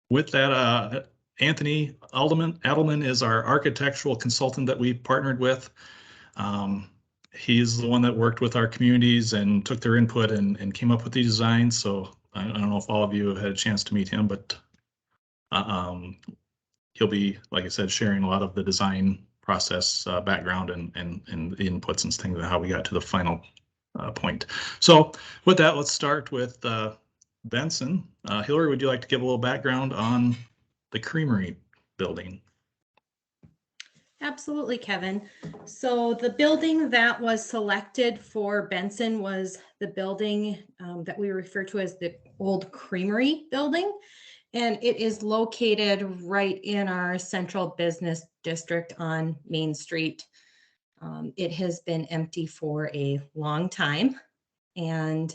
With that, Anthony Adelman is our architectural consultant that we partnered with. He's the one that worked with our communities and took their input and came up with these designs. So I don't know if all of you had a chance to meet him, but he'll be, like I said, sharing a lot of the design process background and the inputs and things of how we got to the final point. So with that, let's start with Benson. Hillary, would you like to give a little background on the Creamery building? Absolutely, Kevin. So the building that was selected for Benson was the building that we refer to as the old Creamery building. And it is located right in our central business district on Main Street. It has been empty for a long time. And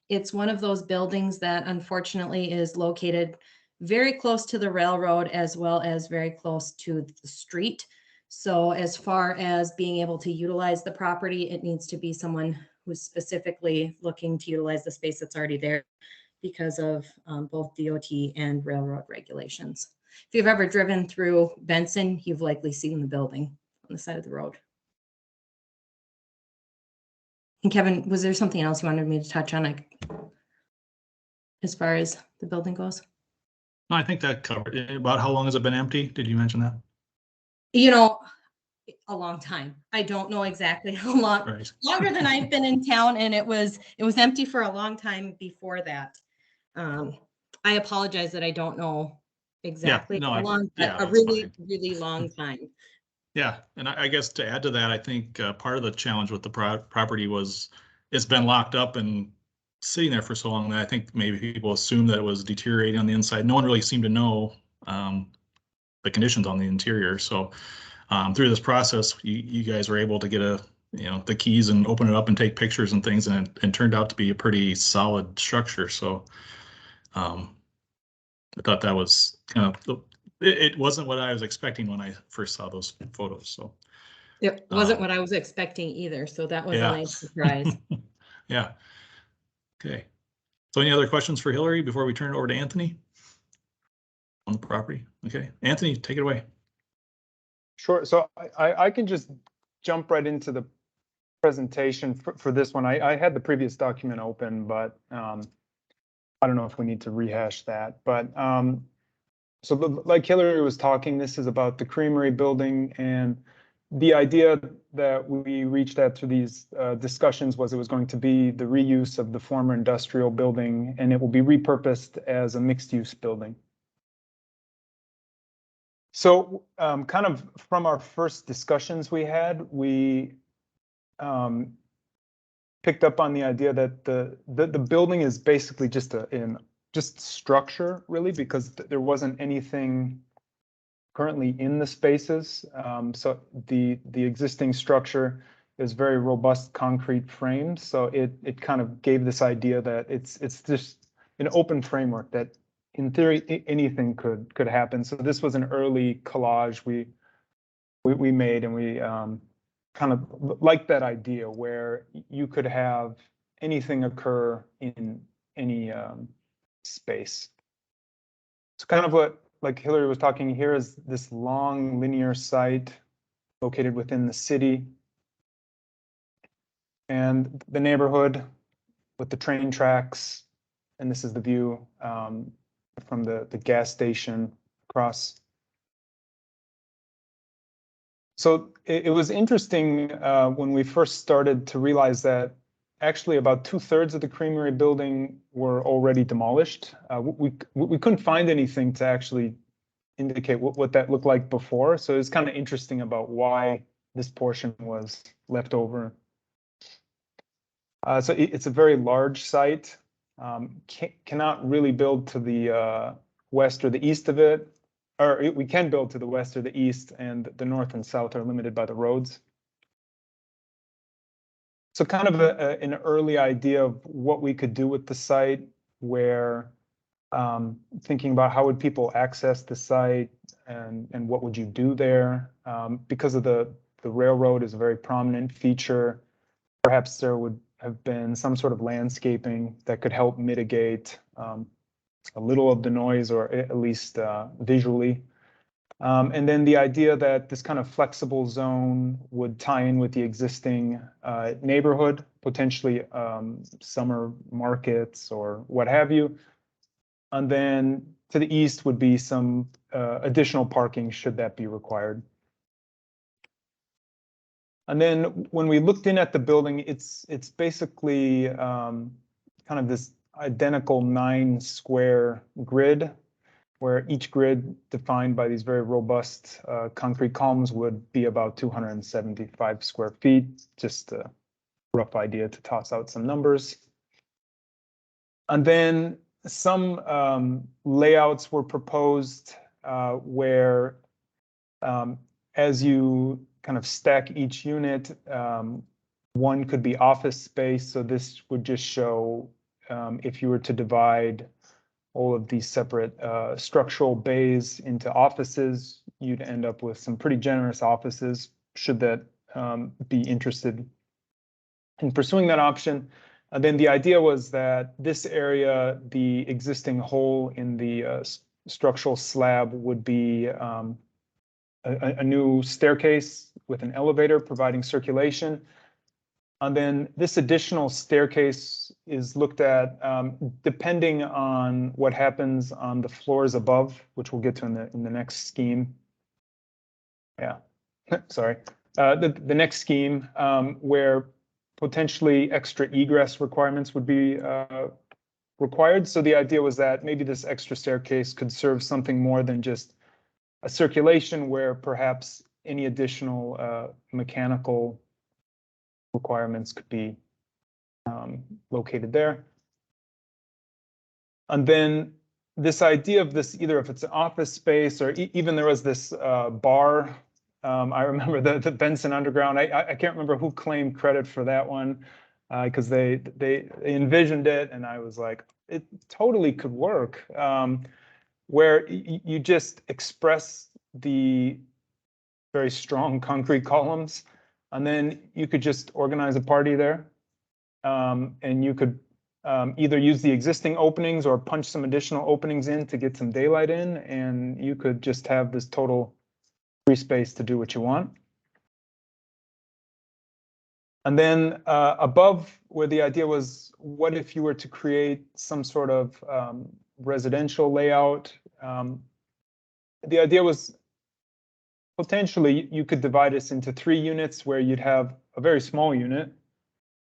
it's one of those buildings that unfortunately is located very close to the railroad as well as very close to the street. So as far as being able to utilize the property, it needs to be someone who's specifically looking to utilize the space that's already there because of both DOT and railroad regulations. If you've ever driven through Benson, you've likely seen the building on the side of the road. And Kevin, was there something else you wanted me to touch on as far as the building goes? No, I think that covered it. About how long has it been empty? Did you mention that? You know, a long time. I don't know exactly how long. Right. Longer than I've been in town, and it was empty for a long time before that. I apologize that I don't know exactly how long, but a really, really long time. Yeah, and I guess to add to that, I think part of the challenge with the property was it's been locked up and sitting there for so long that I think maybe people assumed that it was deteriorating on the inside. No one really seemed to know the conditions on the interior. So through this process, you guys were able to get the keys and open it up and take pictures and things, and it turned out to be a pretty solid structure. So I thought that was kind of it wasn't what I was expecting when I first saw those photos. So it wasn't what I was expecting either. So that was a nice surprise. Yeah. Okay. So any other questions for Hillary before we turn it over to Anthony on the property? Okay, Anthony, take it away. Sure. So I can just jump right into the presentation for this one. I had the previous document open, but I don't know if we need to rehash that. But so like Hillary was talking, this is about the Creamery building, and the idea that we reached at through these discussions was it was going to be the reuse of the former industrial building, and it will be repurposed as a mixed-use building. So kind of from our first discussions we had, we picked up on the idea that the building is basically just just structure, really, because there wasn't anything currently in the spaces. So the existing structure is very robust concrete frames. So it kind of gave this idea that it's just an open framework that in theory anything could happen. So this was an early collage we made, and we kind of liked that idea where you could have anything occur in any space. So kind of what, like Hillary was talking, here is this long linear site located within the city, and the neighborhood with the train tracks, and this is the view from the gas station across. So it was interesting when we first started to realize that actually about 2/3 of the Creamery building were already demolished. We couldn't find anything to actually indicate what that looked like before. So it's kind of interesting about why this portion was left over. So it's a very large site. Cannot really build to the west or the east of it. Or we can build to the west or the east, and the north and south are limited by the roads. So kind of an early idea of what we could do with the site, where thinking about how would people access the site and what would you do there. Because of the railroad is a very prominent feature, perhaps there would have been some sort of landscaping that could help mitigate a little of the noise, or at least visually. And then the idea that this kind of flexible zone would tie in with the existing neighborhood, potentially summer markets or what have you. And then to the east would be some additional parking should that be required. And then when we looked in at the building, it's basically kind of this identical 9-square grid, where each grid defined by these very robust concrete columns would be about 275 square feet. Just a rough idea to toss out some numbers. And then some layouts were proposed where as you kind of stack each unit, one could be office space. So this would just show if you were to divide all of these separate structural bays into offices, you'd end up with some pretty generous offices, should that be interested in pursuing that option. And then the idea was that this area, the existing hole in the structural slab, would be a new staircase with an elevator providing circulation. And then this additional staircase is looked at depending on what happens on the floors above, which we'll get to in the next scheme. Yeah, sorry. The next scheme where potentially extra egress requirements would be required. So the idea was that maybe this extra staircase could serve something more than just a circulation, where perhaps any additional mechanical requirements could be located there. And then this idea of this, either if it's an office space or even there was this bar. I remember the Benson Underground. I can't remember who claimed credit for that one because they envisioned it, and I was like, it totally could work. Where you just express the very strong concrete columns, and then you could just organize a party there, and you could either use the existing openings or punch some additional openings in to get some daylight in, and you could just have this total free space to do what you want. And then above, where the idea was, what if you were to create some sort of residential layout? The idea was potentially you could divide this into 3 units, where you'd have a very small unit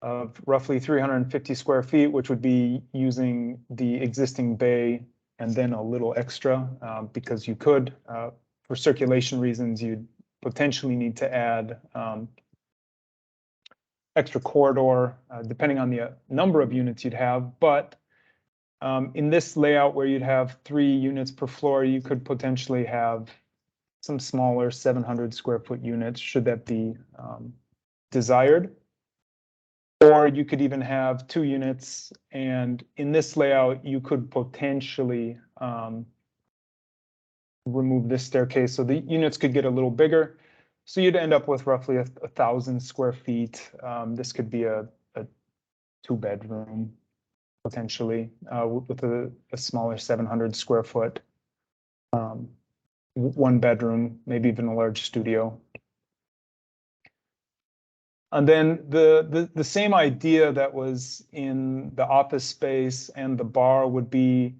of roughly 350 square feet, which would be using the existing bay and then a little extra because you could, for circulation reasons, you'd potentially need to add extra corridor depending on the number of units you'd have. But in this layout, where you'd have 3 units per floor, you could potentially have some smaller 700 square foot units, should that be desired. Or you could even have 2 units, and in this layout, you could potentially remove this staircase, so the units could get a little bigger. So you'd end up with roughly 1,000 square feet. This could be a 2-bedroom, potentially, with a smaller 700 square foot, 1-bedroom, maybe even a large studio. And then the same idea that was in the office space and the bar would be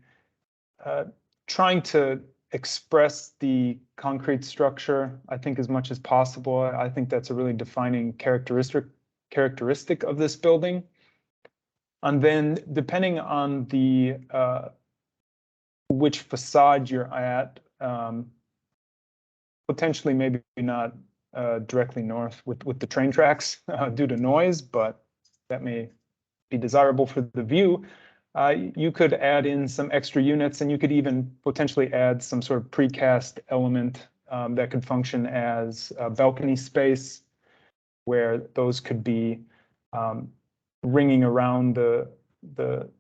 trying to express the concrete structure, I think, as much as possible. I think that's a really defining characteristic of this building. And then depending on the which facade you're at, potentially maybe not directly north with the train tracks due to noise, but that may be desirable for the view. You could add in some extra units, and you could even potentially add some sort of precast element that could function as a balcony space, where those could be ringing around the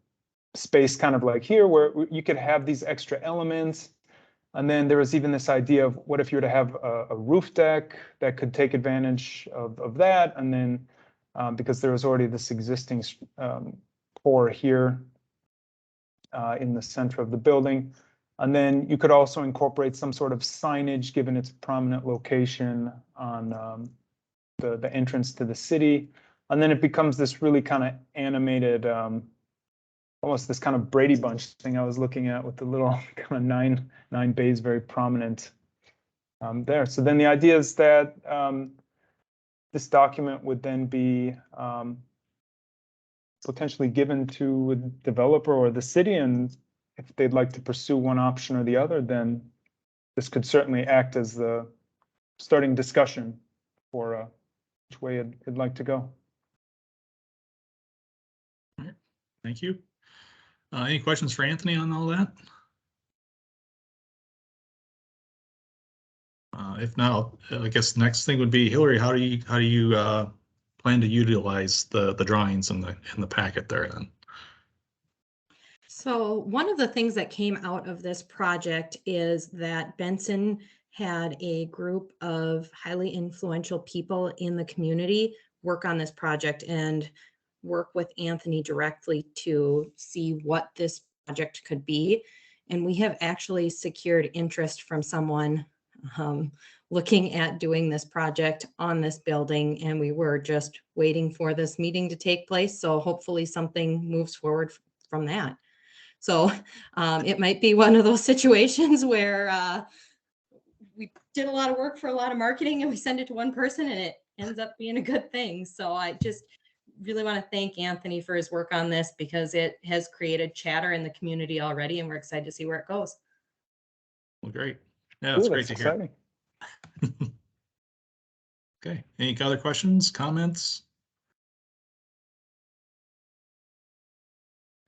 space, kind of like here, where you could have these extra elements. And then there was even this idea of, what if you were to have a roof deck that could take advantage of that? And then because there was already this existing core here, in the center of the building. And then you could also incorporate some sort of signage, given its prominent location on the entrance to the city. And then it becomes this really kind of animated, almost this kind of Brady Bunch thing I was looking at with the little kind of nine bays very prominent there. So then the idea is that this document would then be potentially given to a developer or the city, and if they'd like to pursue one option or the other, then this could certainly act as the starting discussion for which way it'd like to go. All right. Thank you. Any questions for Anthony on all that? If not, I guess the next thing would be Hillary. How do you plan to utilize the drawings in the packet there then? So one of the things that came out of this project is that Benson had a group of highly influential people in the community work on this project and work with Anthony directly to see what this project could be. And we have actually secured interest from someone looking at doing this project on this building, and we were just waiting for this meeting to take place. So hopefully something moves forward from that. So it might be one of those situations where we did a lot of work for a lot of marketing and we send it to one person and it ends up being a good thing. So I just really want to thank Anthony for his work on this, because it has created chatter in the community already, and we're excited to see where it goes. Well, great. Yeah, that's great to exciting. hear. Okay. Any other questions, comments?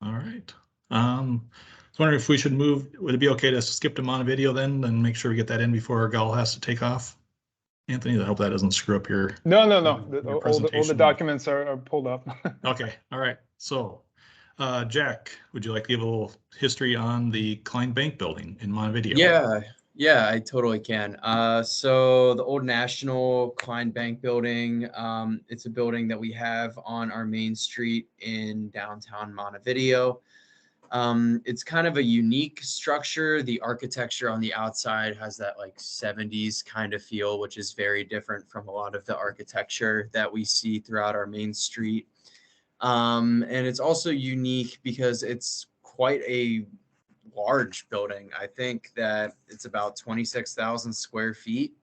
All right. I was wondering if we should move. Would it be okay to skip to Montevideo then and make sure we get that in before our gal has to take off? Anthony, I hope that doesn't screw up your. No. Your All the documents are pulled up. Okay. All right. So, Jack, would you like to give a little history on the Klein Bank building in Montevideo? Yeah, I totally can. So the Old National Klein Bank building, it's a building that we have on our main street in downtown Montevideo. It's kind of a unique structure. The architecture on the outside has that like 70s kind of feel, which is very different from a lot of the architecture that we see throughout our main street. And it's also unique because it's quite a large building. I think that it's about 26,000 square feet,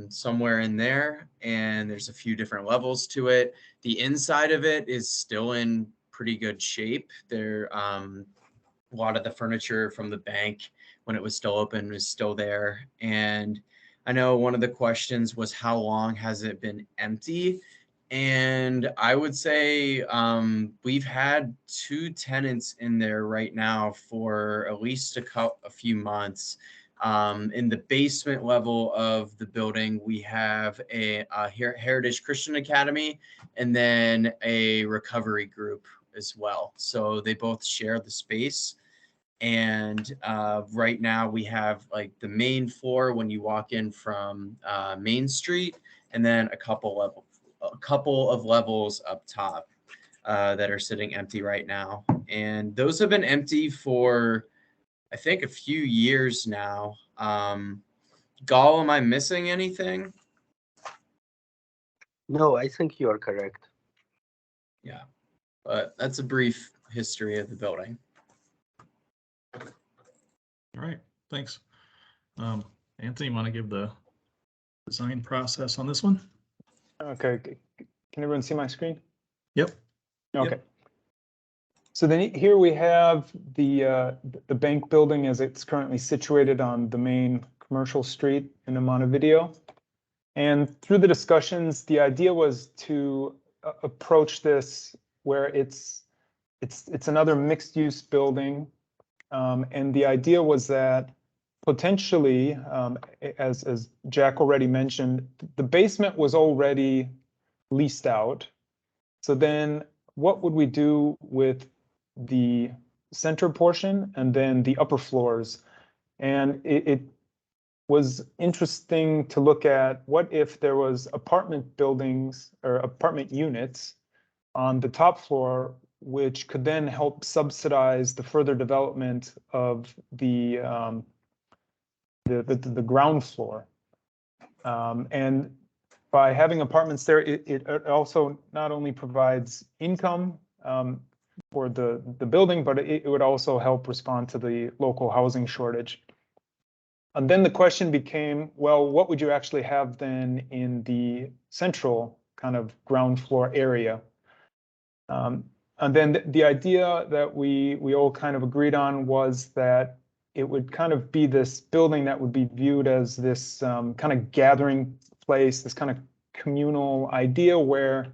somewhere in there. And there's a few different levels to it. The inside of it is still in pretty good shape. There, a lot of the furniture from the bank when it was still open is still there. And I know one of the questions was, how long has it been empty? And I would say we've had 2 tenants in there right now for at least a few months. In the basement level of the building, we have a Heritage Christian Academy and then a recovery group as well. So they both share the space. And right now we have like the main floor when you walk in from Main Street, and then a couple of levels up top that are sitting empty right now. And those have been empty for, I think, a few years now. Gall, am I missing anything? No, I think you are correct. Yeah, but that's a brief history of the building. All right, thanks. Anthony, you want to give the design process on this one? Okay. Can everyone see my screen? Yep. Okay. Yep. So then here we have the bank building as it's currently situated on the main commercial street in Montevideo. And through the discussions, the idea was to approach this where it's another mixed use building. And the idea was that potentially, as Jack already mentioned, the basement was already leased out. So then what would we do with the center portion and then the upper floors? And it was interesting to look at what if there was apartment buildings or apartment units on the top floor which could then help subsidize the further development of the ground floor. And by having apartments there, it also not only provides income for the building, but it would also help respond to the local housing shortage. And then the question became, well, what would you actually have then in the central kind of ground floor area? And then the idea that we all kind of agreed on was that it would kind of be this building that would be viewed as this kind of gathering place, this kind of communal idea where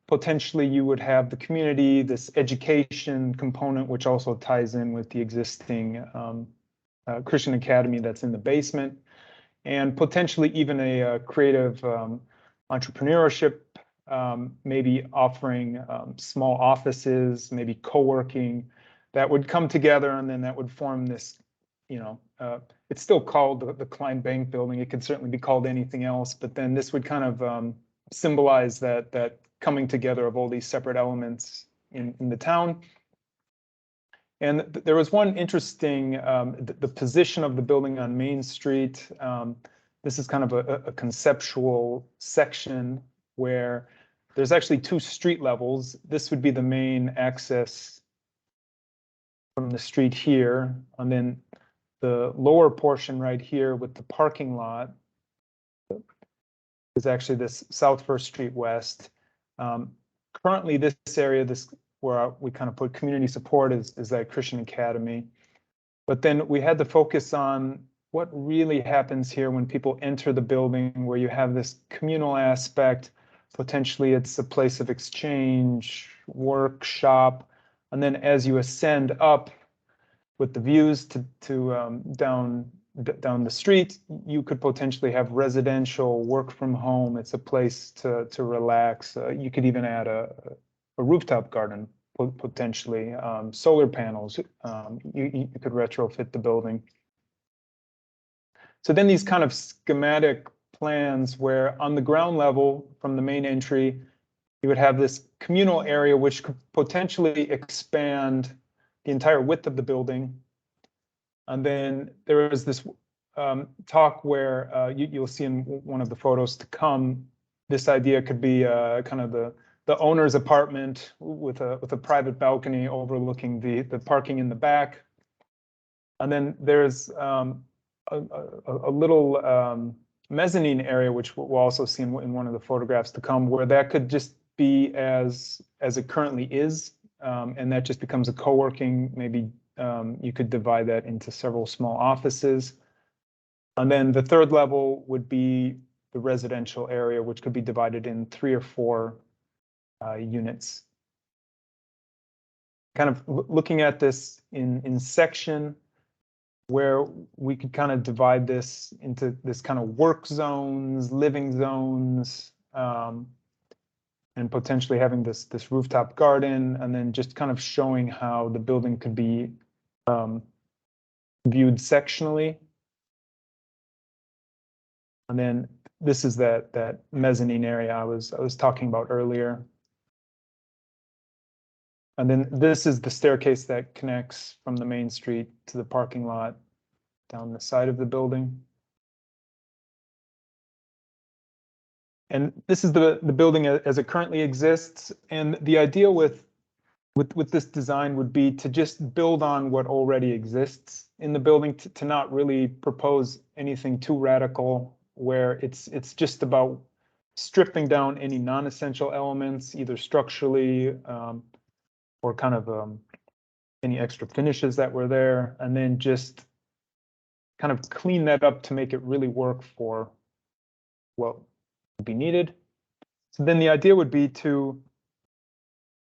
potentially you would have the community, this education component, which also ties in with the existing Christian Academy that's in the basement, and potentially even a creative entrepreneurship, maybe offering small offices, maybe co-working that would come together, and then that would form this, it's still called the Klein Bank Building. It could certainly be called anything else, but then this would kind of symbolize that coming together of all these separate elements in the town. And there was one interesting, the position of the building on Main Street. This is kind of a conceptual section where there's actually two street levels. This would be the main access from the street here, and then the lower portion right here with the parking lot is actually this South First Street West. Currently, this area, where we kind of put community support is that Christian Academy. But then we had to focus on what really happens here when people enter the building, where you have this communal aspect. Potentially it's a place of exchange, workshop, and then as you ascend up with the views to down the street, you could potentially have residential, work from home. It's a place to relax. You could even add a rooftop garden, potentially, solar panels. You could retrofit the building. So then these kind of schematic plans where on the ground level from the main entry, you would have this communal area which could potentially expand the entire width of the building. And then there is this talk where you'll see in one of the photos to come, this idea could be kind of the owner's apartment with a private balcony overlooking the parking in the back. And then there's a little mezzanine area, which we'll also see in one of the photographs to come, where that could just be as it currently is, and that just becomes a co-working. Maybe you could divide that into several small offices. And then the third level would be the residential area, which could be divided in 3 or 4 units. Kind of looking at this in section, where we could kind of divide this into this kind of work zones, living zones, and potentially having this rooftop garden, and then just kind of showing how the building could be viewed sectionally. And then this is that mezzanine area I was talking about earlier. And then this is the staircase that connects from the main street to the parking lot down the side of the building. And this is the building as it currently exists. And the idea with this design would be to just build on what already exists in the building, to not really propose anything too radical, where it's just about stripping down any non-essential elements, either structurally or kind of any extra finishes that were there, and then just kind of clean that up to make it really work for what would be needed. So then the idea would be to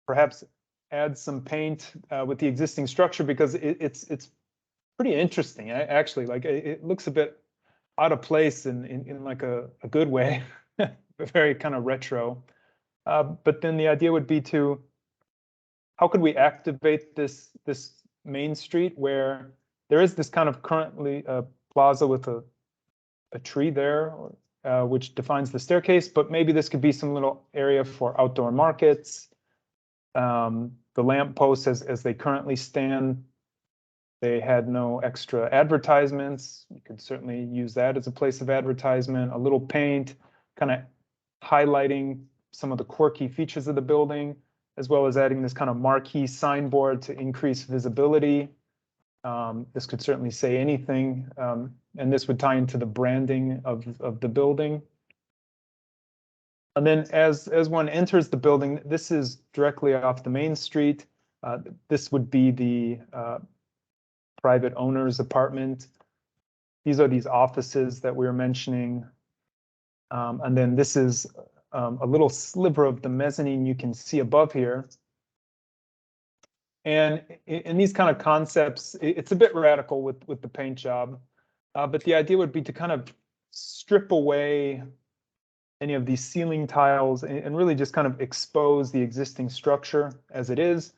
perhaps add some paint with the existing structure, because it's pretty interesting. Actually, like it looks a bit out of place in like a good way, very kind of retro. But then the idea would be to, how could we activate this main street where there is this kind of currently plaza with a tree there, which defines the staircase, but maybe this could be some little area for outdoor markets, the lamp posts as they currently stand. They had no extra advertisements. You could certainly use that as a place of advertisement. A little paint, kind of highlighting some of the quirky features of the building, as well as adding this kind of marquee signboard to increase visibility. This could certainly say anything, and this would tie into the branding of the building. And then as one enters the building, this is directly off the main street. This would be the private owner's apartment. These are these offices that we were mentioning. And then this is a little sliver of the mezzanine you can see above here. And in these kind of concepts, it's a bit radical with the paint job, but the idea would be to kind of strip away any of these ceiling tiles and really just kind of expose the existing structure as it is.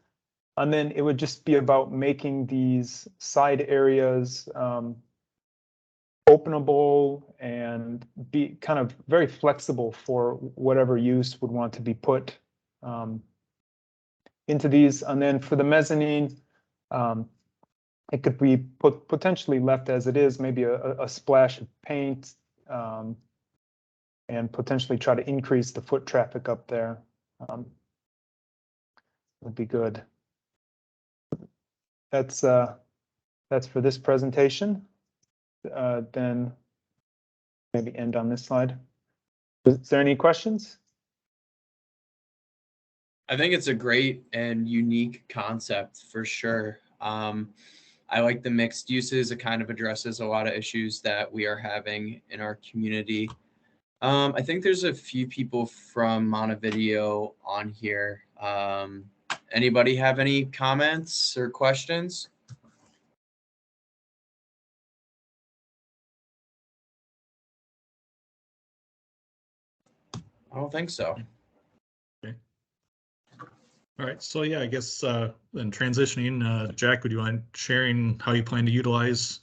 And then it would just be about making these side areas openable and be kind of very flexible for whatever use would want to be put into these. And then for the mezzanine, it could be potentially left as it is, maybe a splash of paint, and potentially try to increase the foot traffic up there. Would be good. That's for this presentation. Then maybe end on this slide. Is there any questions? I think it's a great and unique concept for sure. I like the mixed uses. It kind of addresses a lot of issues that we are having in our community. I think there's a few people from Montevideo on here. Anybody have any comments or questions? I don't think so. Okay. All right, so yeah, I guess then transitioning, Jack, would you mind sharing how you plan to utilize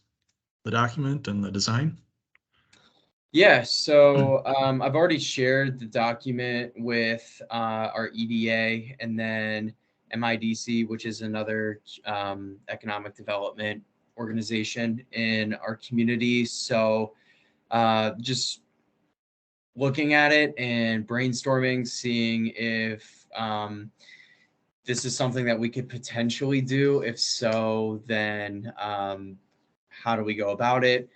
the document and the design? Yeah, so I've already shared the document with our EDA and then MIDC, which is another economic development organization in our community. So just looking at it and brainstorming, seeing if this is something that we could potentially do. If so, then how do we go about it?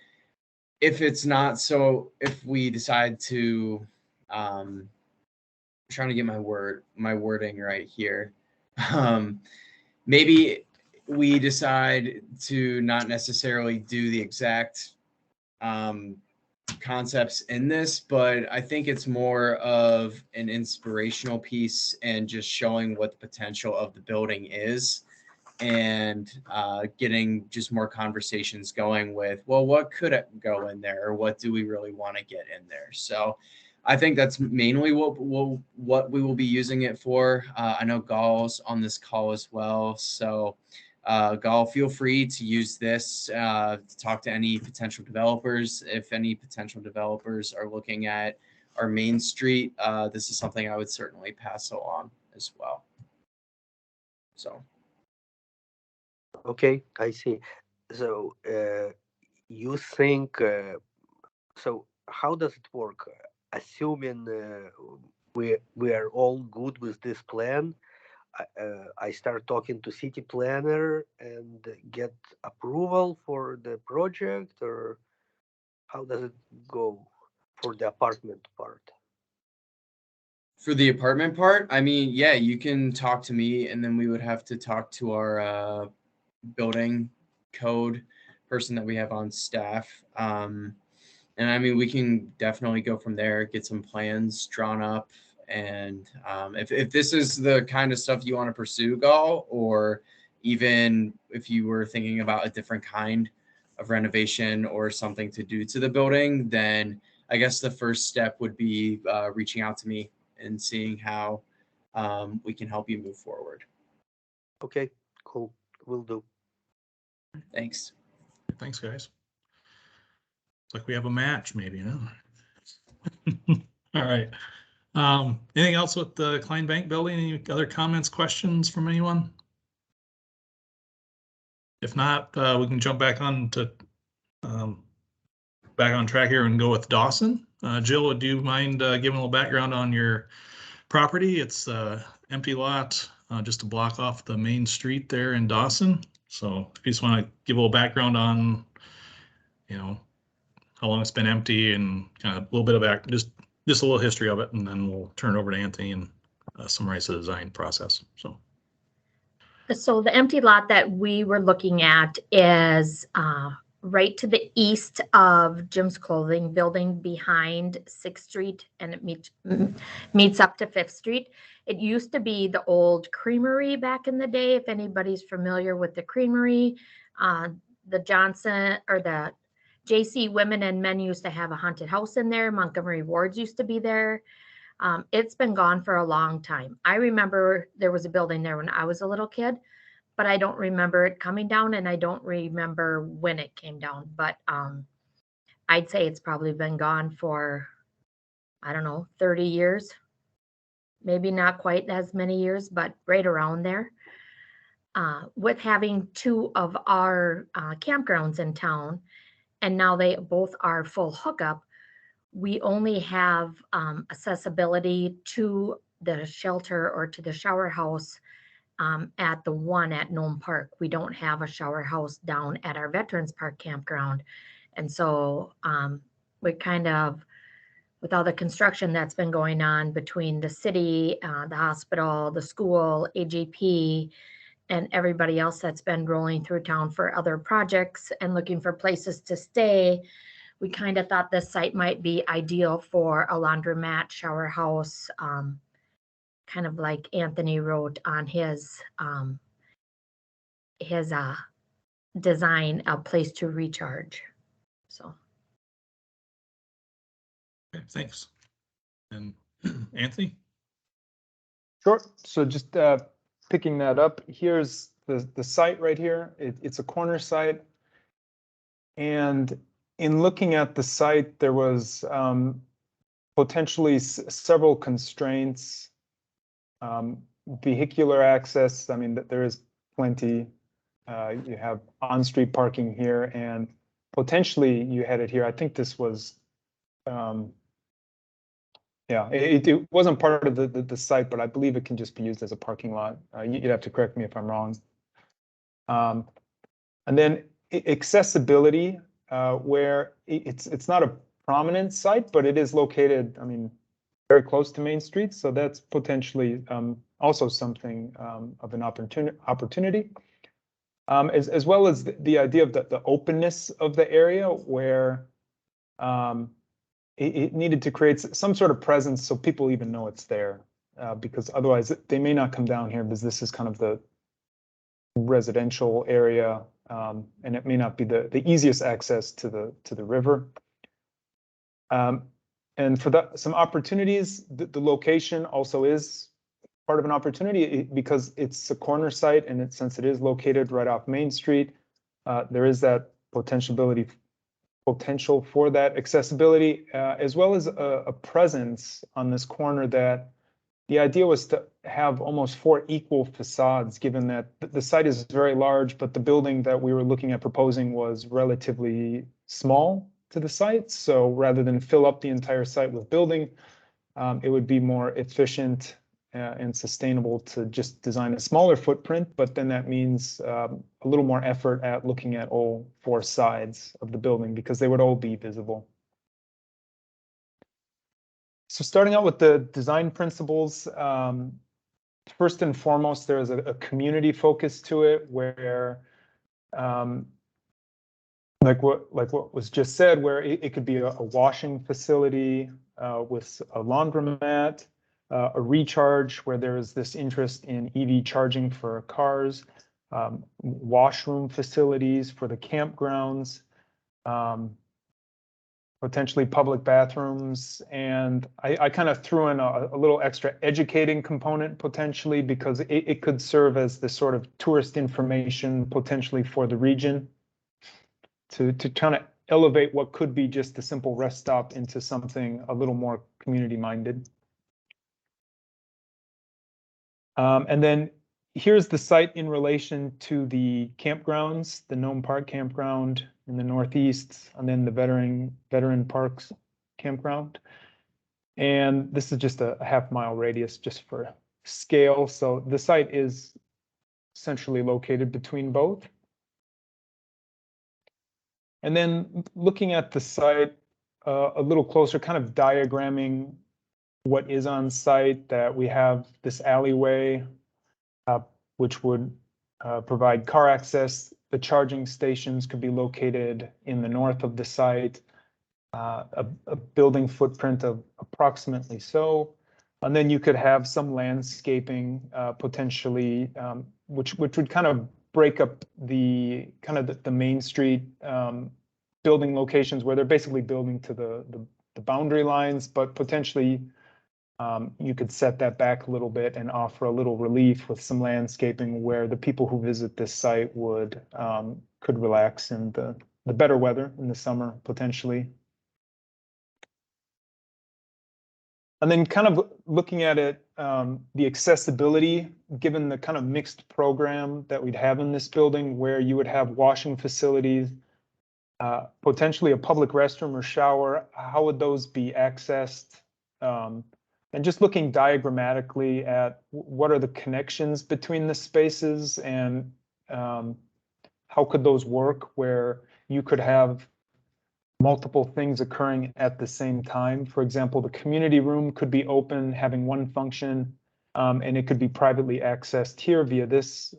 If it's not, so if we decide to, I'm trying to get my wording right here. Maybe we decide to not necessarily do the exact concepts in this, but I think it's more of an inspirational piece and just showing what the potential of the building is, and getting just more conversations going with, well, what could go in there, or what do we really want to get in there? So I think that's mainly what we will be using it for. I know Gal's on this call as well, so Gal, feel free to use this to talk to any potential developers. If any potential developers are looking at our main street, this is something I would certainly pass along as well. So. Okay, I see. So you think, so how does it work? Assuming we are all good with this plan, I start talking to city planner and get approval for the project, or how does it go for the apartment part? For the apartment part, I mean, yeah, you can talk to me, and then we would have to talk to our building code person that we have on staff. And I mean, we can definitely go from there, get some plans drawn up. And if this is the kind of stuff you want to pursue, Gal, or even if you were thinking about a different kind of renovation or something to do to the building, then I guess the first step would be reaching out to me and seeing how we can help you move forward. Okay, cool. Will do. Thanks. Thanks, guys. It's like we have a match, maybe, huh? All right. Anything else with the Klein Bank building? Any other comments, questions from anyone? If not, we can jump back on to back on track here and go with Dawson. Jill, would you mind giving a little background on your property? It's empty lot, just to block off the main street there in Dawson. So if you just want to give a little background on, you know, how long it's been empty and kind of a little bit of just a little history of it, and then we'll turn it over to Anthony and summarize the design process. So the empty lot that we were looking at is right to the east of Jim's Clothing Building behind 6th Street, and it meets up to 5th Street. It used to be the old creamery back in the day, if anybody's familiar with the creamery. The Johnson or the JC Women and Men used to have a haunted house in there. Montgomery Wards used to be there. It's been gone for a long time. I remember there was a building there when I was a little kid, but I don't remember it coming down, and I don't remember when it came down. But I'd say it's probably been gone for, I don't know, 30 years. Maybe not quite as many years, but right around there. With having 2 of our campgrounds in town, and now they both are full hookup, we only have accessibility to the shelter or to the shower house at the one at Nome Park. We don't have a shower house down at our Veterans Park campground. And so we kind of, with all the construction that's been going on between the city, the hospital, the school, AJP, and everybody else that's been rolling through town for other projects and looking for places to stay, we kind of thought this site might be ideal for a laundromat, shower house, kind of like Anthony wrote on his design, a place to recharge. So. Okay, thanks. And Anthony? Sure. So just picking that up, here's the site right here. It's a corner site. And in looking at the site, there was potentially several constraints. Vehicular access, I mean, there is plenty. You have on-street parking here, and potentially you had it here. I think this was, yeah, it wasn't part of the site, but I believe it can just be used as a parking lot. You'd have to correct me if I'm wrong. And then accessibility, where it's not a prominent site, but it is located, I mean, very close to Main Street. So that's potentially also something of an opportunity. As well as the idea of the openness of the area, where it needed to create some sort of presence so people even know it's there, because otherwise they may not come down here because this is kind of the residential area, and it may not be the easiest access to the river. And for that, some opportunities, the location also is part of an opportunity because it's a corner site, and since it is located right off Main Street, there is that potential for that accessibility, as well as a presence on this corner. That the idea was to have almost 4 equal facades, given that the site is very large, but the building that we were looking at proposing was relatively small to the site. So rather than fill up the entire site with building, it would be more efficient and sustainable to just design a smaller footprint, but then that means a little more effort at looking at all 4 sides of the building because they would all be visible. So starting out with the design principles, first and foremost, there is a community focus to it, where like what was just said, where it could be a washing facility with a laundromat, a recharge where there is this interest in EV charging for cars, washroom facilities for the campgrounds, potentially public bathrooms. And I kind of threw in a little extra educating component potentially, because it could serve as the sort of tourist information potentially for the region to kind of elevate what could be just a simple rest stop into something a little more community minded. And then here's the site in relation to the campgrounds, the Nome Park campground in the northeast, and then the Veteran Parks campground. And this is just a half-mile radius just for scale. So the site is centrally located between both. And then looking at the site a little closer, kind of diagramming what is on site, that we have this alleyway, which would provide car access. The charging stations could be located in the north of the site, a building footprint of approximately so. And then you could have some landscaping potentially, which would kind of break up the Main Street building locations where they're basically building to the boundary lines, but potentially you could set that back a little bit and offer a little relief with some landscaping where the people who visit this site could relax in the better weather in the summer potentially. And then kind of looking at it, the accessibility, given the kind of mixed program that we'd have in this building, where you would have washing facilities, potentially a public restroom or shower, how would those be accessed? And just looking diagrammatically at what are the connections between the spaces and how could those work where you could have multiple things occurring at the same time. For example, the community room could be open, having one function, and it could be privately accessed here via this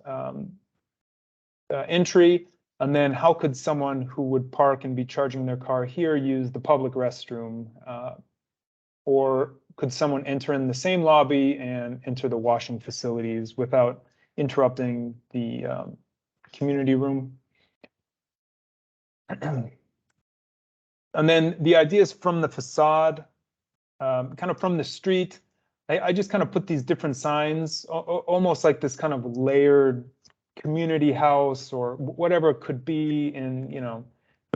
entry. And then how could someone who would park and be charging their car here use the public restroom? Or could someone enter in the same lobby and enter the washing facilities without interrupting the community room? And then the ideas from the facade, kind of from the street, I just kind of put these different signs, almost like this kind of layered community house or whatever it could be in,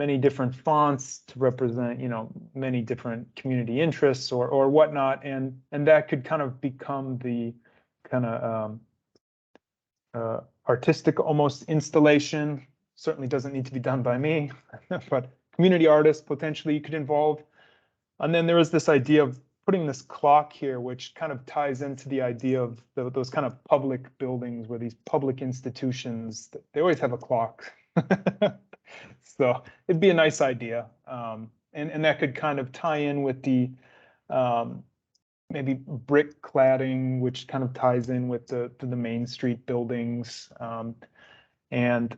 many different fonts to represent, many different community interests or whatnot. And that could kind of become the kind of artistic almost installation. Certainly doesn't need to be done by me, but community artists potentially you could involve. And then there is this idea of putting this clock here, which kind of ties into the idea of those kind of public buildings where these public institutions, they always have a clock. So it'd be a nice idea. And that could kind of tie in with the maybe brick cladding, which kind of ties in with the Main Street buildings. And,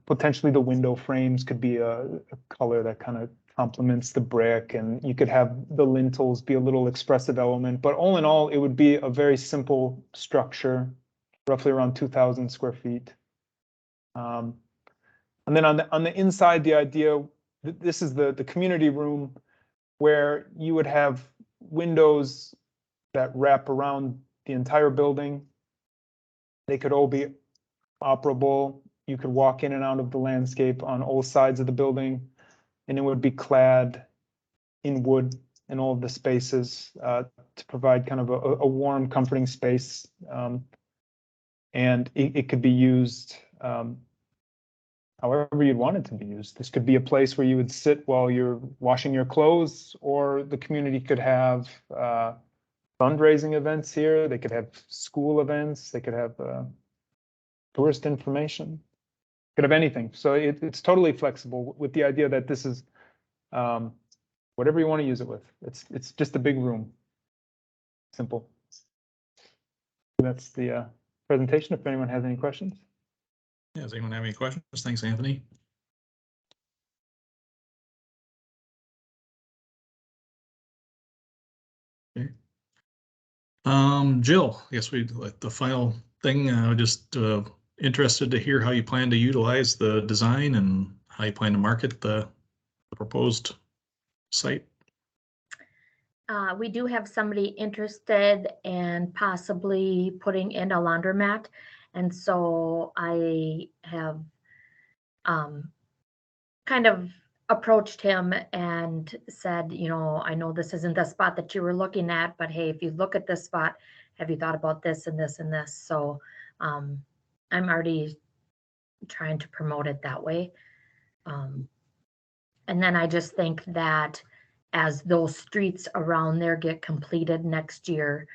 potentially the window frames could be a color that kind of complements the brick, and you could have the lintels be a little expressive element. But all in all, it would be a very simple structure, roughly around 2,000 square feet. And then on the inside, the idea, this is the community room where you would have windows that wrap around the entire building. They could all be operable. You could walk in and out of the landscape on all sides of the building, and it would be clad in wood in all of the spaces to provide kind of a warm, comforting space. And it could be used however you'd want it to be used. This could be a place where you would sit while you're washing your clothes, or the community could have fundraising events here. They could have school events. They could have tourist information. Could have anything. So it's totally flexible with the idea that this is whatever you want to use it with. It's just a big room. Simple. That's the presentation. If anyone has any questions. Yeah, does anyone have any questions? Thanks, Anthony. Okay. Jill, I guess the final thing, just interested to hear how you plan to utilize the design and how you plan to market the proposed site. We do have somebody interested in possibly putting in a laundromat. And so I have kind of approached him and said, I know this isn't the spot that you were looking at, but hey, if you look at this spot, have you thought about this and this and this? So I'm already trying to promote it that way. And then I just think that as those streets around there get completed next year,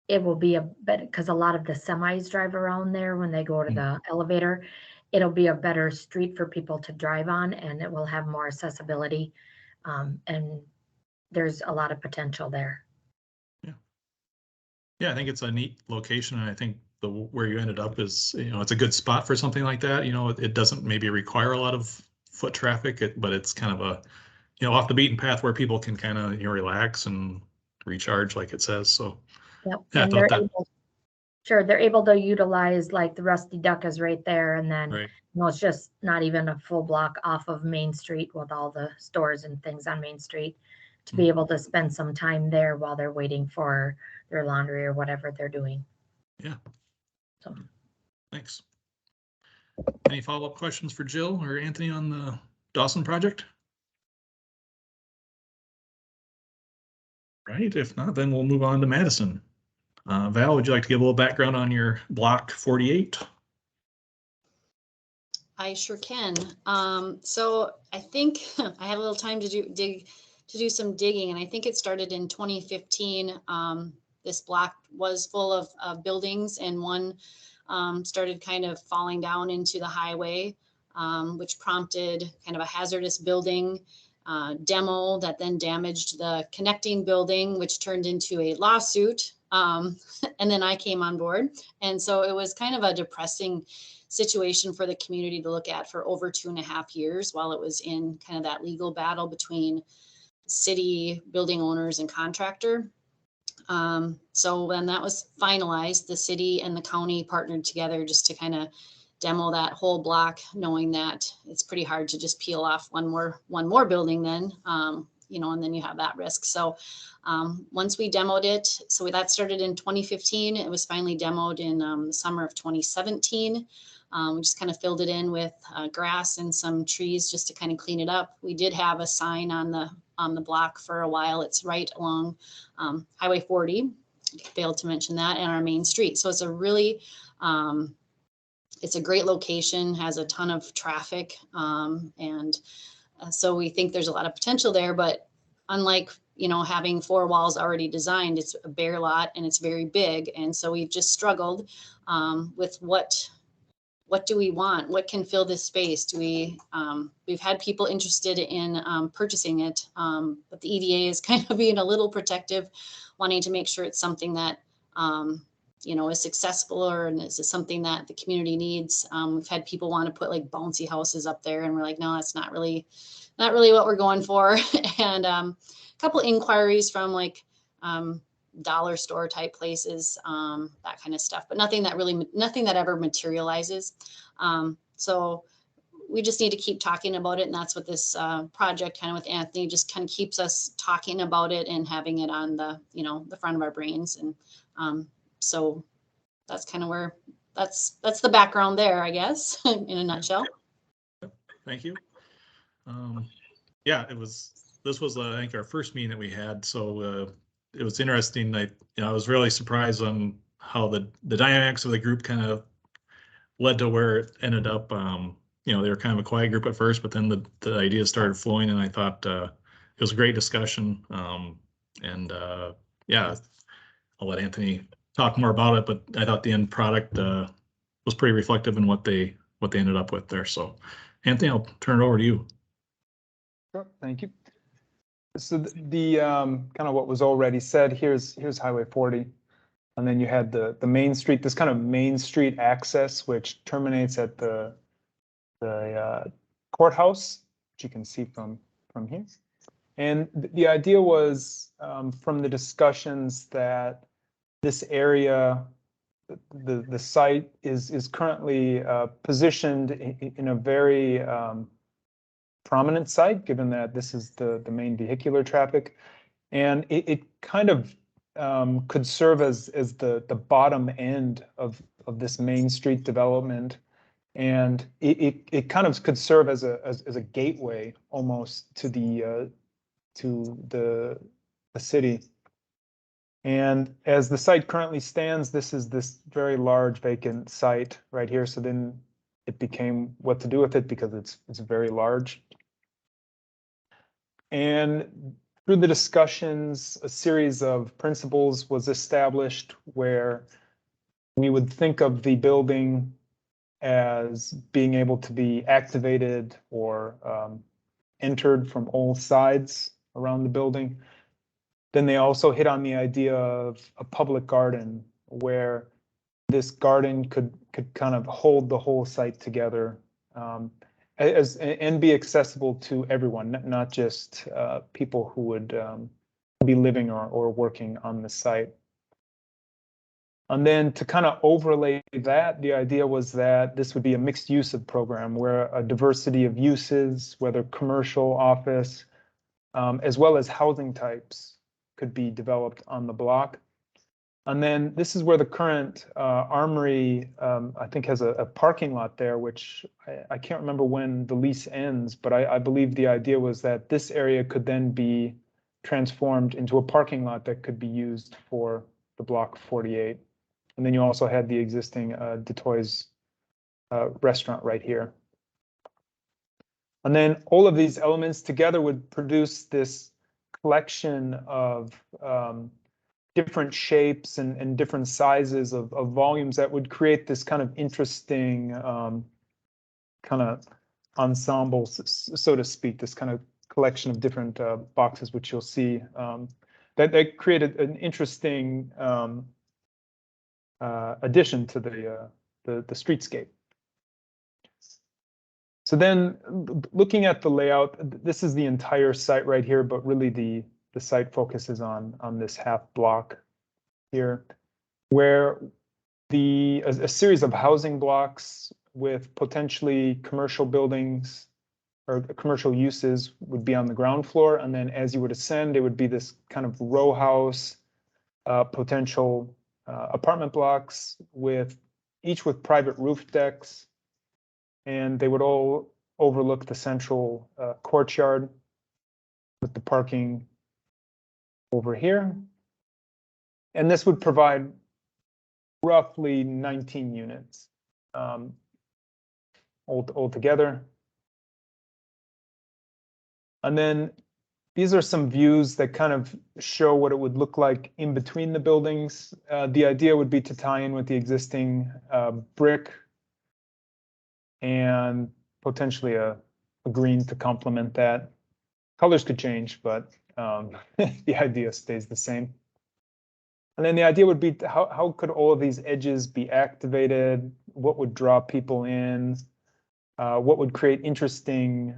it will be a better, because a lot of the semis drive around there when they go to the elevator. It'll be a better street for people to drive on, and it will have more accessibility. And there's a lot of potential there. Yeah, I think it's a neat location, and I think where you ended up is, it's a good spot for something like that. It doesn't maybe require a lot of foot traffic, but it's kind of a, off the beaten path where people can kind of, relax and recharge, like it says. So Yep. yeah, And they're able to utilize, like, the Rusty Duck is right there, and then right. it's just not even a full block off of Main Street with all the stores and things on Main Street, to be able to spend some time there while they're waiting for their laundry or whatever they're doing. Yeah. So Thanks. Any follow-up questions for Jill or Anthony on the Dawson project? Right. If not, then we'll move on to Madison. Val, would you like to give a little background on your block 48? I sure can. So I think I had a little time to do some digging, and I think it started in 2015. This block was full of buildings, and one started kind of falling down into the highway, which prompted kind of a hazardous building demo that then damaged the connecting building, which turned into a lawsuit. And then I came on board. And so it was kind of a depressing situation for the community to look at for over 2.5 years while it was in kind of that legal battle between city, building owners, and contractor. So when that was finalized, the city and the county partnered together just to kind of demo that whole block, knowing that it's pretty hard to just peel off one more building then, and then you have that risk. So once we demoed it, so that started in 2015, it was finally demoed in the summer of 2017. We just kind of filled it in with grass and some trees just to kind of clean it up. We did have a sign on the block for a while. It's right along Highway 40. I failed to mention that, and our main street. So it's a really it's a great location, has a ton of traffic, and so we think there's a lot of potential there. But unlike having 4 walls already designed, it's a bare lot and it's very big, and so we've just struggled with what do we want? What can fill this space? Do we? We've had people interested in purchasing it, but the EDA is kind of being a little protective, wanting to make sure it's something that is successful, and is something that the community needs. We've had people want to put like bouncy houses up there, and we're like, no, that's not really what we're going for. And a couple inquiries from like dollar store type places, that kind of stuff, but nothing that ever materializes. So we just need to keep talking about it, and that's what this project kind of with Anthony just kind of keeps us talking about it and having it on the the front of our brains. And so that's kind of where that's the background there, I guess, in a nutshell. Thank you. Yeah, this was I think our first meeting that we had, so it was interesting. I was really surprised on how the dynamics of the group kind of led to where it ended up. They were kind of a quiet group at first, but then the ideas started flowing, and I thought it was a great discussion. Yeah, I'll let Anthony talk more about it, but I thought the end product was pretty reflective in what they ended up with there. So Anthony, I'll turn it over to you. Sure, thank you. So the kind of what was already said, here's Highway 40, and then you had the main street, this kind of main street access, which terminates at the courthouse, which you can see from here. And the idea was from the discussions that this area, the site is currently positioned in a very prominent site, given that this is the main vehicular traffic, and it kind of could serve as the bottom end of this main street development, and it kind of could serve as a gateway almost to the city. And as the site currently stands, this is this very large vacant site right here. So then it became what to do with it because it's very large. And through the discussions, a series of principles was established where we would think of the building as being able to be activated or entered from all sides around the building. Then they also hit on the idea of a public garden where this garden could kind of hold the whole site together and be accessible to everyone, not just people who would be living or working on the site. And then to kind of overlay that, the idea was that this would be a mixed use of program where a diversity of uses, whether commercial, office, as well as housing types could be developed on the block. And then this is where the current armory, I think, has a parking lot there, which I can't remember when the lease ends, but I believe the idea was that this area could then be transformed into a parking lot that could be used for the block 48. And then you also had the existing DeToy's restaurant right here. And then all of these elements together would produce this collection of different shapes and different sizes of volumes that would create this kind of interesting kind of ensemble, so to speak, this kind of collection of different boxes, which you'll see that created an interesting addition to the streetscape. So then looking at the layout, this is the entire site right here, but really the site focuses on this half block here, where a series of housing blocks with potentially commercial buildings or commercial uses would be on the ground floor. And then as you would ascend, it would be this kind of row house, potential apartment blocks each with private roof decks. And they would all overlook the central courtyard with the parking over here. And this would provide roughly 19 units altogether. And then these are some views that kind of show what it would look like in between the buildings. The idea would be to tie in with the existing brick and potentially a green to complement that. Colors could change, but the idea stays the same. And then the idea would be how could all of these edges be activated? What would draw people in? What would create interesting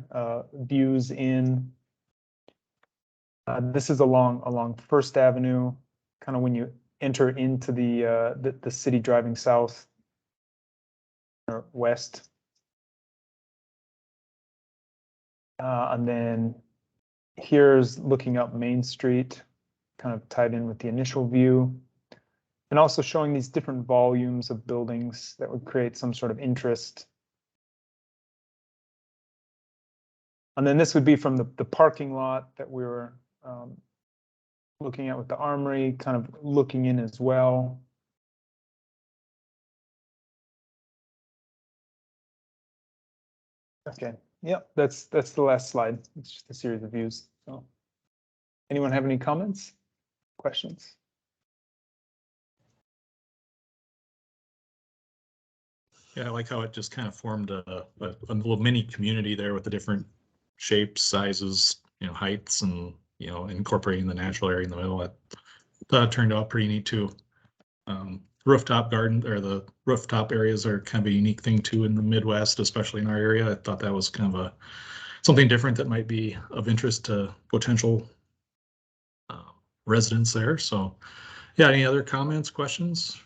views in? This is along First Avenue, kind of when you enter into the city driving south or west. And then here's looking up Main Street, kind of tied in with the initial view, and also showing these different volumes of buildings that would create some sort of interest. And then this would be from the parking lot that we were looking at with the armory, kind of looking in as well. Okay, yep, that's the last slide. It's just a series of views. So, anyone have any comments, questions? Yeah, I like how it just kind of formed a little mini community there with the different shapes, sizes, heights, and incorporating the natural area in the middle. That turned out pretty neat too. Rooftop garden, or the rooftop areas, are kind of a unique thing too in the Midwest, especially in our area. I thought that was kind of something different that might be of interest to potential residents there. So, yeah, any other comments, questions?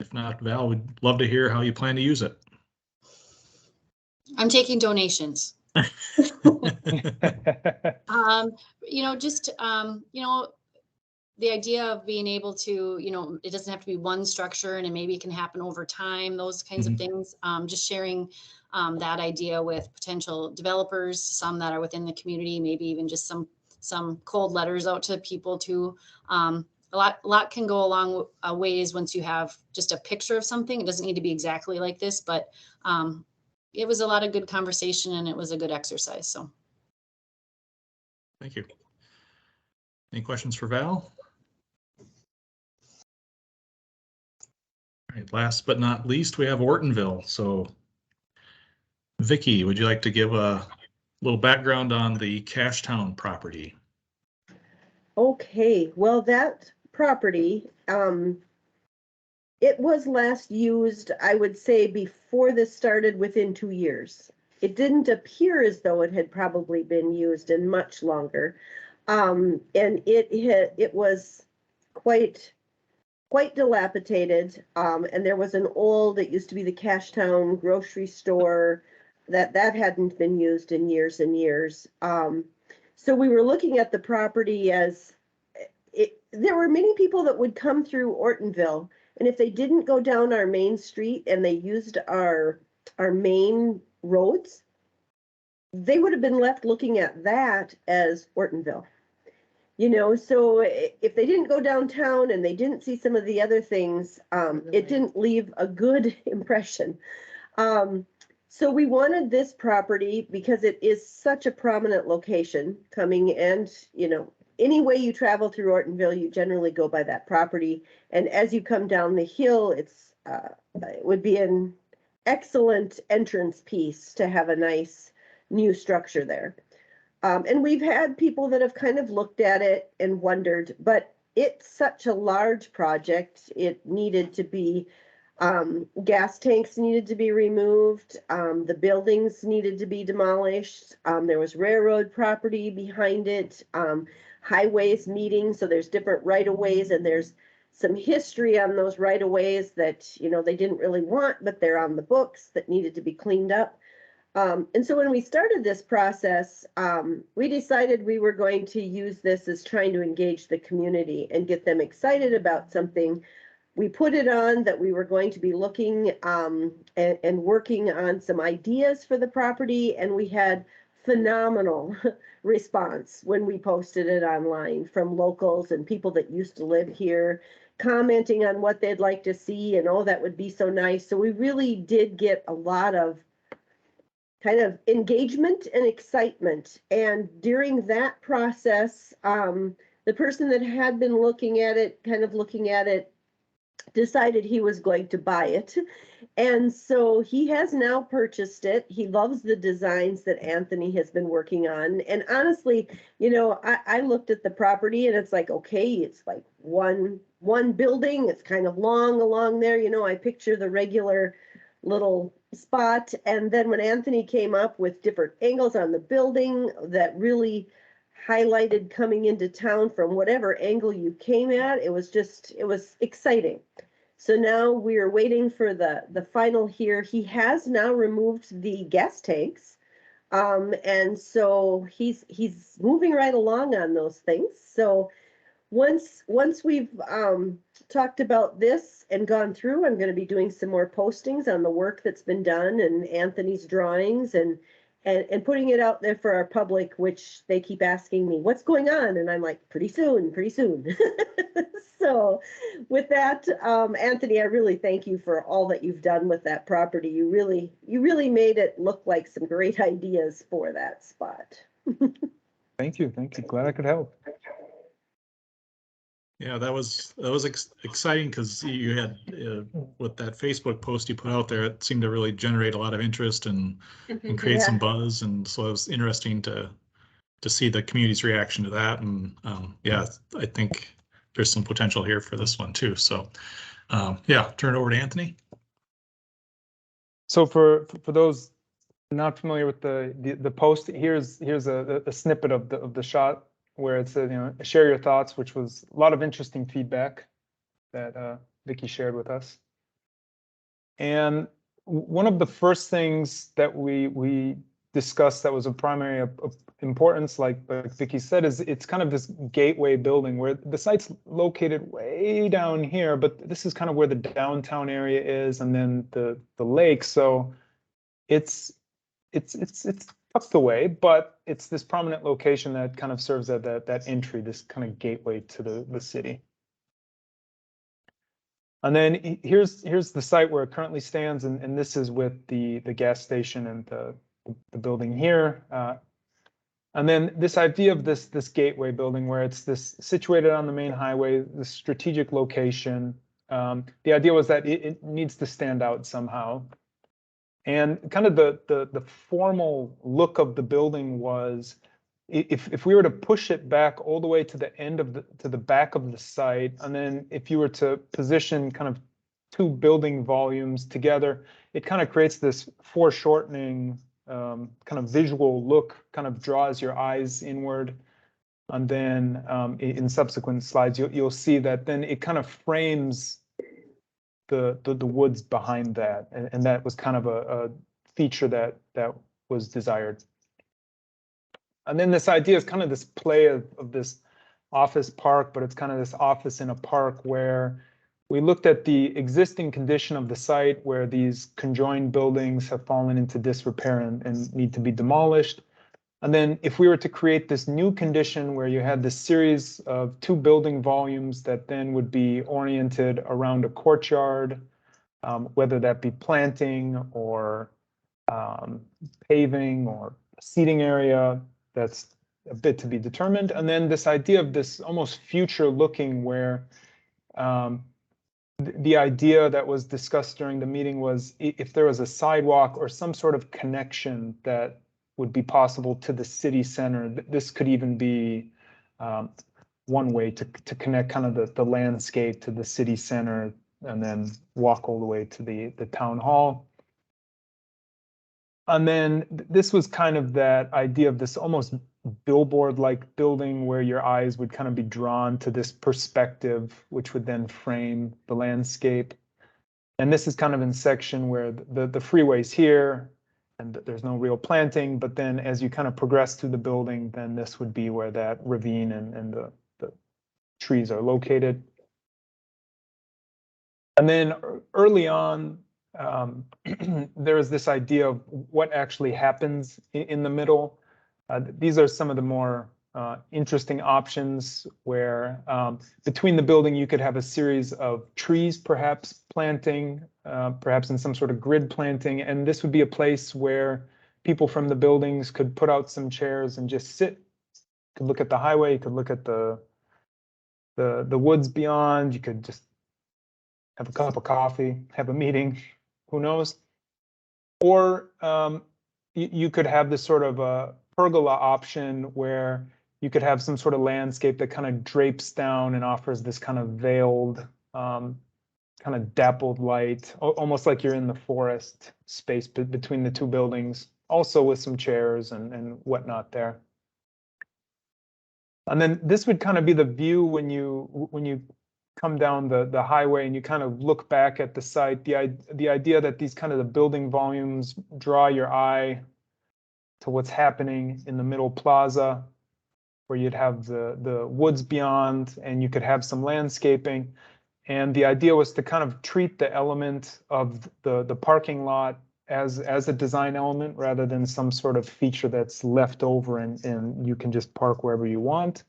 If not, Val, we'd love to hear how you plan to use it. I'm taking donations. The idea of being able to, it doesn't have to be one structure, and maybe it can happen over time, those kinds of things. Just sharing that idea with potential developers, some that are within the community, maybe even just some some cold letters out to people too. A lot can go a long ways once you have just a picture of something. It doesn't need to be exactly like this, but it was a lot of good conversation and it was a good exercise. So. Thank you. Any questions for Val? All right, last but not least, we have Ortonville. So Vicki, would you like to give a little background on the Cashtown property? Okay, well, that property, it was last used, I would say, before this started, within 2 years. It didn't appear as though it had probably been used in much longer. And it was quite dilapidated. And there was it used to be the Cashtown grocery store that hadn't been used in years and years. So we were looking at the property as there were many people that would come through Ortonville, and if they didn't go down our main street and they used our main roads, they would have been left looking at that as Ortonville. You know, so if they didn't go downtown and they didn't see some of the other things, it didn't leave a good impression. So we wanted this property because it is such a prominent location coming, and, you know, any way you travel through Ortonville, you generally go by that property. And as you come down the hill, it would be an excellent entrance piece to have a nice new structure there. And we've had people that have kind of looked at it and wondered, but it's such a large project. It needed to be, gas tanks needed to be removed. The buildings needed to be demolished. There was railroad property behind it, highways meeting. So there's different right-of-ways, and there's some history on those right-of-ways that, you know, they didn't really want, but they're on the books that needed to be cleaned up. And so when we started this process, we decided we were going to use this as trying to engage the community and get them excited about something. We put it on that we were going to be looking and working on some ideas for the property, and we had phenomenal response when we posted it online from locals and people that used to live here, commenting on what they'd like to see, and oh, that would be so nice. So we really did get a lot of kind of engagement and excitement. And during that process, the person that had been looking at it, decided he was going to buy it. And so he has now purchased it. He loves the designs that Anthony has been working on. And honestly, you know, I looked at the property and it's like, okay, it's like one building. It's kind of long along there. You know, I picture the regular little spot. And then when Anthony came up with different angles on the building that really highlighted coming into town from whatever angle you came at, it was exciting. So now we are waiting for the final here. He has now removed the gas tanks. And so he's moving right along on those things. So once we've talked about this and gone through, I'm going to be doing some more postings on the work that's been done and Anthony's drawings and putting it out there for our public, which they keep asking me, what's going on? And I'm like, pretty soon. So with that, Anthony, I really thank you for all that you've done with that property. You really made it look like some great ideas for that spot. Thank you. Glad I could help. Yeah, that was exciting because you had with that Facebook post you put out there, it seemed to really generate a lot of interest and create some buzz, and so it was interesting to see the community's reaction to that. And yeah, I think there's some potential here for this one too. So yeah, turn it over to Anthony. So for those not familiar with the post, here's a snippet of the shot where it said, you know, share your thoughts, which was a lot of interesting feedback that Vicki shared with us. And one of the first things that we discussed that was of primary importance, like Vicki said, is it's kind of this gateway building where the site's located way down here, but this is kind of where the downtown area is, and then the lake. So it's tucked away, but it's this prominent location that kind of serves as that entry, this kind of gateway to the city. And then here's the site where it currently stands, and this is with the gas station and the building here. And then this idea of this gateway building where it's this situated on the main highway, the strategic location. The idea was that it needs to stand out somehow. And kind of the formal look of the building was, if we were to push it back all the way to the end of to the back of the site, and then if you were to position kind of two building volumes together, it kind of creates this foreshortening kind of visual look, kind of draws your eyes inward. And then in subsequent slides, you'll see that then it kind of frames the woods behind that, and that was kind of a feature that was desired. And then this idea is kind of this play of this office park, but it's kind of this office in a park where we looked at the existing condition of the site where these conjoined buildings have fallen into disrepair and need to be demolished. And then if we were to create this new condition where you had this series of two building volumes that then would be oriented around a courtyard, whether that be planting or paving or seating area, that's a bit to be determined. And then this idea of this almost future looking where the idea that was discussed during the meeting was if there was a sidewalk or some sort of connection that would be possible to the city center. This could even be one way to connect kind of the landscape to the city center and then walk all the way to the town hall. And then this was kind of that idea of this almost billboard-like building where your eyes would kind of be drawn to this perspective, which would then frame the landscape. And this is kind of in section where the freeway's here, and there's no real planting, but then as you kind of progress through the building, then this would be where that ravine and the trees are located. And then early on, there is this idea of what actually happens in the middle. These are some of the more interesting options where between the building you could have a series of trees perhaps planting, perhaps in some sort of grid planting, and this would be a place where people from the buildings could put out some chairs and just sit. You could look at the highway, you could look at the woods beyond, you could just have a cup of coffee, have a meeting, who knows? Or you could have this sort of a pergola option where you could have some sort of landscape that kind of drapes down and offers this kind of veiled, kind of dappled light, almost like you're in the forest space between the two buildings, also with some chairs and whatnot there. And then this would kind of be the view when you come down the highway and you kind of look back at the site, the idea that these kind of the building volumes draw your eye to what's happening in the middle plaza, where you'd have the woods beyond and you could have some landscaping. And the idea was to kind of treat the element of the parking lot as a design element rather than some sort of feature that's left over and you can just park wherever you want,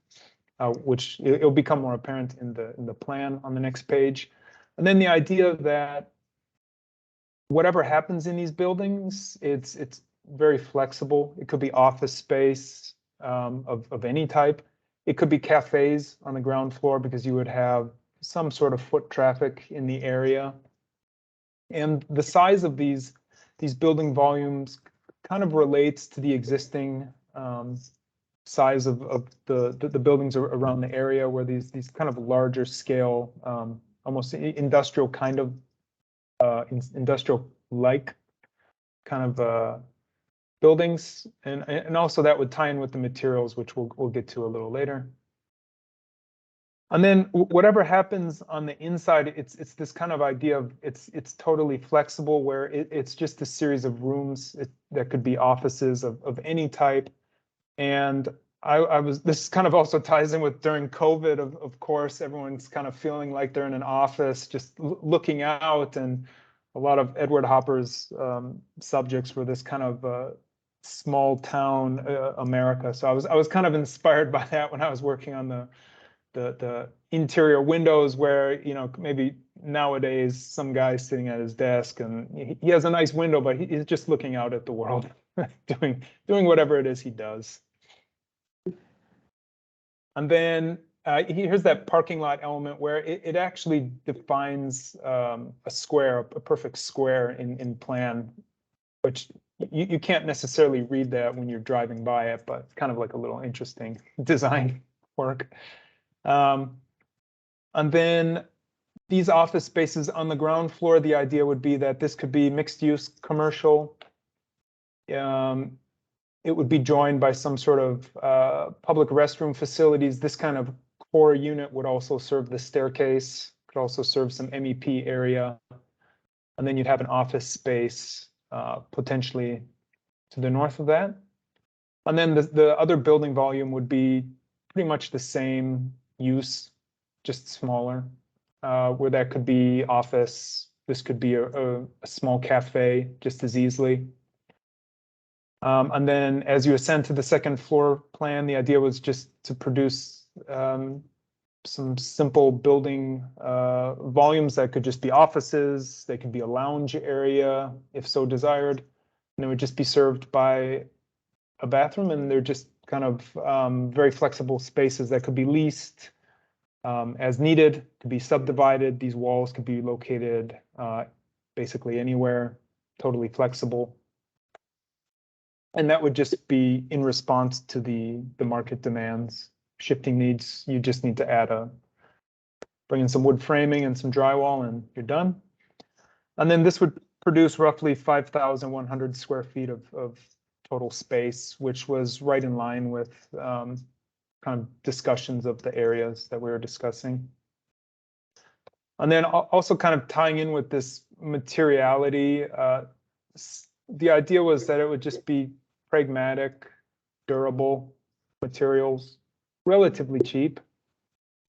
which it'll become more apparent in the plan on the next page. And then the idea that whatever happens in these buildings, it's very flexible. It could be office space of any type. It could be cafes on the ground floor because you would have some sort of foot traffic in the area. And the size of these building volumes kind of relates to the existing size of the buildings around the area, where these kind of larger scale, almost industrial kind of industrial-like kind of buildings, and also that would tie in with the materials, which we'll get to a little later. And then whatever happens on the inside, it's this kind of idea of it's totally flexible, where it's just a series of rooms that could be offices of any type. And this kind of also ties in with during COVID, of course, everyone's kind of feeling like they're in an office, just looking out, and a lot of Edward Hopper's subjects were this kind of small town America. So I was kind of inspired by that when I was working on the interior windows, where, you know, maybe nowadays some guy's sitting at his desk and he has a nice window, but he's just looking out at the world, doing whatever it is he does. And then here's that parking lot element where it actually defines a square, a perfect square in plan, which you can't necessarily read that when you're driving by it, but it's kind of like a little interesting design work. And then these office spaces on the ground floor, the idea would be that this could be mixed use commercial. It would be joined by some sort of public restroom facilities. This kind of core unit would also serve the staircase, could also serve some MEP area. And then you'd have an office space potentially to the north of that. And then the other building volume would be pretty much the same use, just smaller, where that could be office. This could be a small cafe just as easily. And then as you ascend to the second floor plan, the idea was just to produce some simple building volumes that could just be offices. They could be a lounge area if so desired. And it would just be served by a bathroom, and they're just kind of very flexible spaces that could be leased as needed, could be subdivided. These walls could be located basically anywhere, totally flexible. And that would just be in response to the market demands, shifting needs. You just need to bring in some wood framing and some drywall, and you're done. And then this would produce roughly 5,100 square feet of total space, which was right in line with kind of discussions of the areas that we were discussing. And then also kind of tying in with this materiality, the idea was that it would just be pragmatic, durable materials, relatively cheap.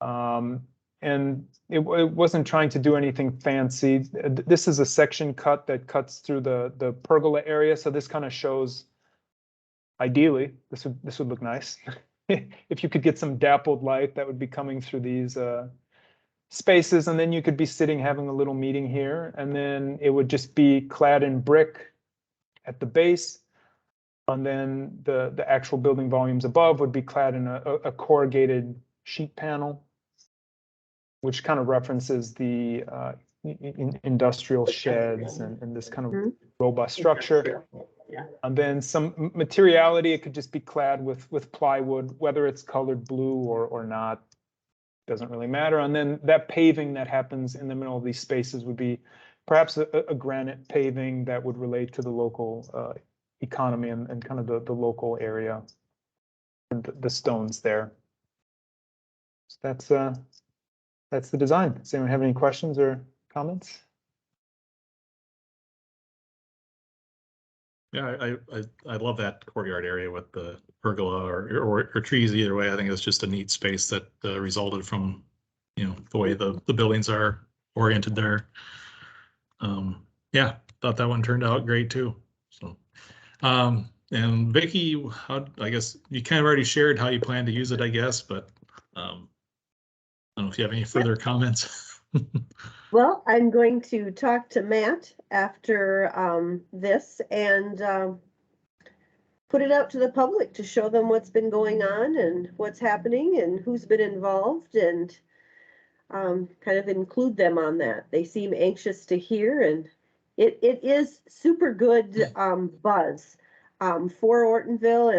And it wasn't trying to do anything fancy. This is a section cut that cuts through the pergola area. So this kind of shows, ideally, this would look nice. If you could get some dappled light that would be coming through these spaces, and then you could be sitting having a little meeting here, and then it would just be clad in brick at the base. And then the actual building volumes above would be clad in a corrugated sheet panel, which kind of references the industrial sheds and this kind of robust structure. And then some materiality, it could just be clad with plywood, whether it's colored blue or not, doesn't really matter. And then that paving that happens in the middle of these spaces would be perhaps a granite paving that would relate to the local economy and kind of the local area and the stones there. So that's the design. Does anyone have any questions or comments? Yeah, I love that courtyard area with the pergola or trees. Either way, I think it's just a neat space that resulted from, you know, the way the buildings are oriented there. Yeah, thought that one turned out great too. So, and Vicky, I guess you kind of already shared how you plan to use it, I guess, but I don't know if you have any further comments. Well, I'm going to talk to Matt after this and put it out to the public to show them what's been going on and what's happening and who's been involved, and kind of include them on that. They seem anxious to hear, and it is super good buzz for Ortonville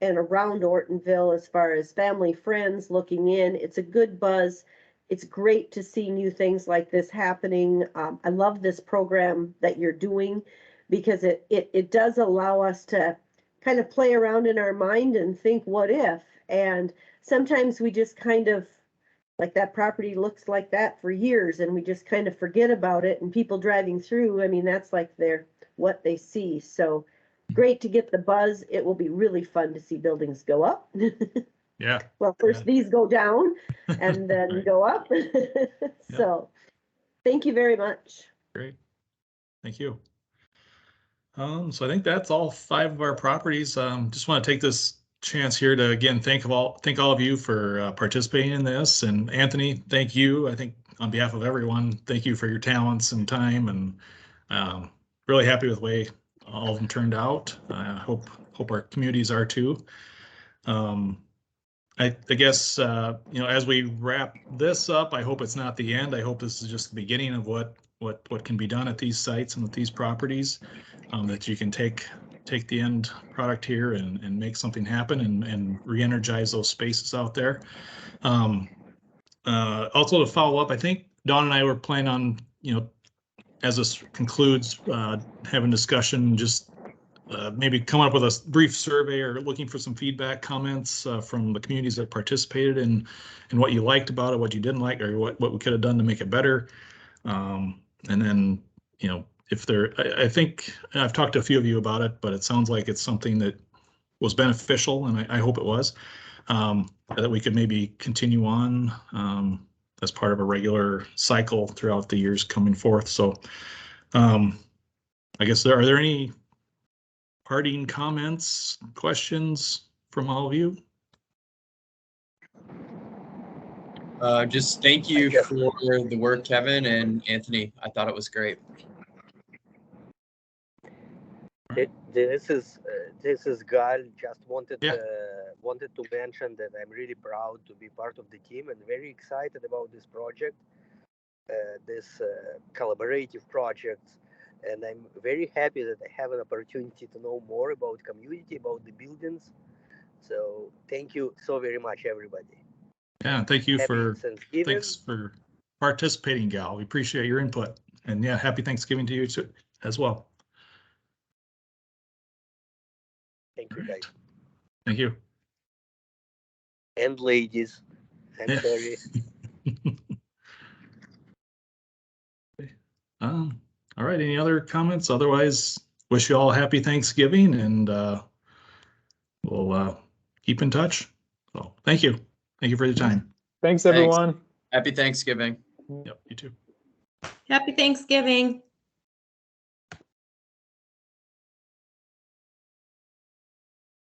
and around Ortonville as far as family, friends looking in. It's a good buzz. It's great to see new things like this happening. I love this program that you're doing because it does allow us to kind of play around in our mind and think, what if? And sometimes we just kind of, like, that property looks like that for years and we just kind of forget about it. And people driving through, I mean, that's like what they see. So great to get the buzz. It will be really fun to see buildings go up. Yeah. Well, first these go down and then Right. go up. So thank you very much. Great. Thank you. So I think that's all 5 of our properties. Just want to take this chance here to again thank all of you for participating in this. And Anthony, thank you. I think on behalf of everyone, thank you for your talents and time. And really happy with the way all of them turned out. I hope our communities are too. I guess as we wrap this up, I hope it's not the end. I hope this is just the beginning of what can be done at these sites and with these properties. That you can take the end product here and make something happen and re-energize those spaces out there. Also to follow up, I think Dawn and I were planning on, as this concludes, having discussion, just maybe come up with a brief survey or looking for some feedback, comments from the communities that participated and what you liked about it, what you didn't like, or what we could have done to make it better. And then, if I think I've talked to a few of you about it, but it sounds like it's something that was beneficial, and I hope it was, that we could maybe continue on as part of a regular cycle throughout the years coming forth. So I guess are there any parting comments, questions from all of you? Just thank you for the work, Kevin and Anthony. I thought it was great. This is Gal. Just wanted Yeah. Wanted to mention that I'm really proud to be part of the team and very excited about this project, this collaborative project, and I'm very happy that I have an opportunity to know more about community, about the buildings. So thank you so very much, everybody. Yeah, thank you Happy Thanksgiving. Thanks for participating, Gal. We appreciate your input, and yeah, happy Thanksgiving to you too, as well. Thank you, guys. Thank you. And ladies, I'm sorry. All right, any other comments? Otherwise, wish you all a happy Thanksgiving, and we'll keep in touch. So thank you. Thank you for your time. Thanks, everyone. Happy Thanksgiving. Yep, you too. Happy Thanksgiving.